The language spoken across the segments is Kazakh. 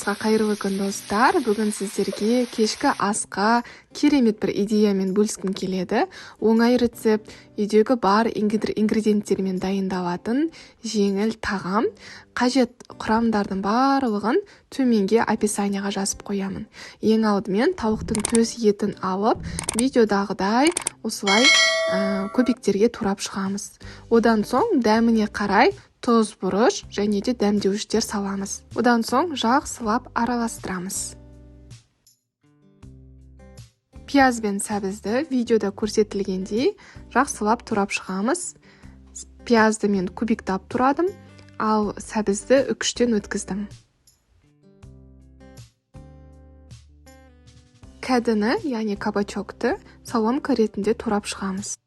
Баршаңызға қайырлы күн достар. Бүгін сіздерге кешкі асқа керемет бір идеямен бөліскім келеді. Оңай рецепт, үйдегі бар ингредиенттермен дайындалатын жеңіл тағам. Қажет құрамдардың барлығын төменге описанияға жазып қоямын. Ең алдымен тауықтың төс етін алып, видеодағыдай осылай көбіктерге турап шығамыз. Одан соң дәміне қарай тұз, бұрыш және де дәмдеуіштер саламыз. Одан соң жақсылап араластырамыз. Пияз бен сәбізді видеода көрсетілгендей жақсылап турап шығамыз. Пиязды мен кубиктап турадым, ал сәбізді үкіштен өткіздім. Кәдіні, яғни кабачокты соломка ретінде турап шығамыз.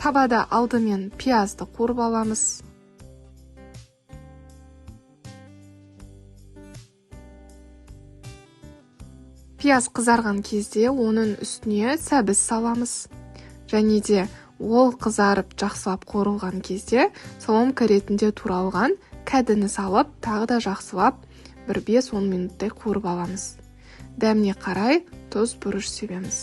Табада алдымен пиязды қуырып аламыз. Пияз қызарған кезде оның үстіне сәбіз саламыз. Және де ол қызарып жақсылап қуырылған кезде соломка ретінде туралған кәдіні салып, тағы да жақсылап 5-10 минуттай қуырып аламыз. Дәміне қарай тұз, бұрыш себеміз.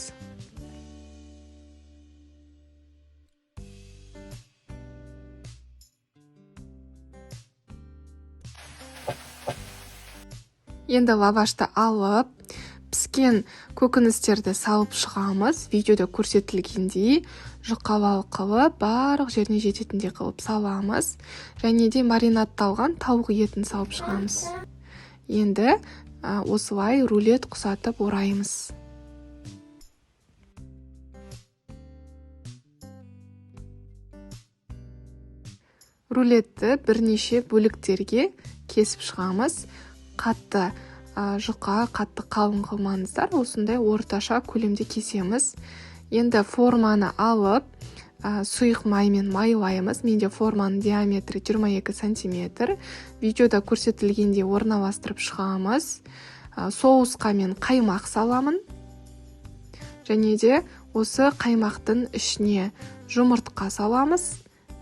Енді лавашты алып, піскен көкөністерді салып шығамыз. Видеода көрсетілгендей жұқалау қылып, барлық жеріне жететіндей қылып саламыз. Және де маринадталған тауық етін салып шығамыз. Енді осылай рулет құсатып ораймыз. Рулетті бірнеше бөліктерге кесіп шығамыз. Қатты жұқа, қатты қалың қылмаңыздар, осындай орташа көлемде кесеміз. Енді форманы алып, сұйық маймен майлаймыз. Менде форманың диаметрі 22 см. Видеода көрсетілгенде орналастырып шығамыз. Соусқа мен қаймақ саламын. Және де осы қаймақтың ішіне жұмыртқа саламыз.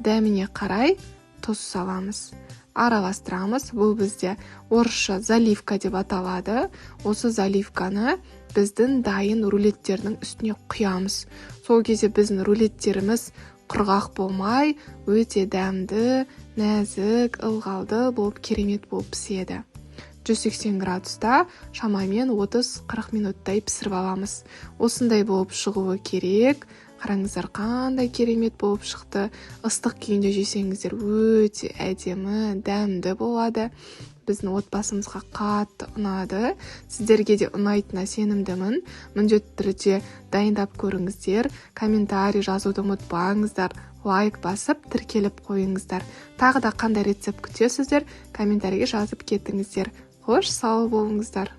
Дәміне қарай тұз саламыз. Араластырамыз. Бұл бізде орысша заливка деп аталады. Осы заливканы біздің дайын рулеттердің үстіне құямыз. Сол кезде біздің рулеттеріміз құрғақ болмай, өте дәмді, нәзік, ылғалды болып керемет болып піседі. 180 градуста шамамен 30-40 минуттай пісіріп аламыз. Осындай болып шығуы керек. Қараңыздар, қандай керемет болып шықты. Ыстық күйінде жесеңіздер өте әдемі, дәмді болады. Біздің отбасымызға қатты ұнады. Сіздерге де ұнайтынына сенімдімін. Міндетті түрде дайындап көріңіздер. Комментарий жазуды ұмытпаңыздар. Лайк басып, тіркеліп қойыңыздар. Тағы да қандай рецепт күтесіздер, комментарийге жазып кетіңіздер. Қош, сау болыңыздар.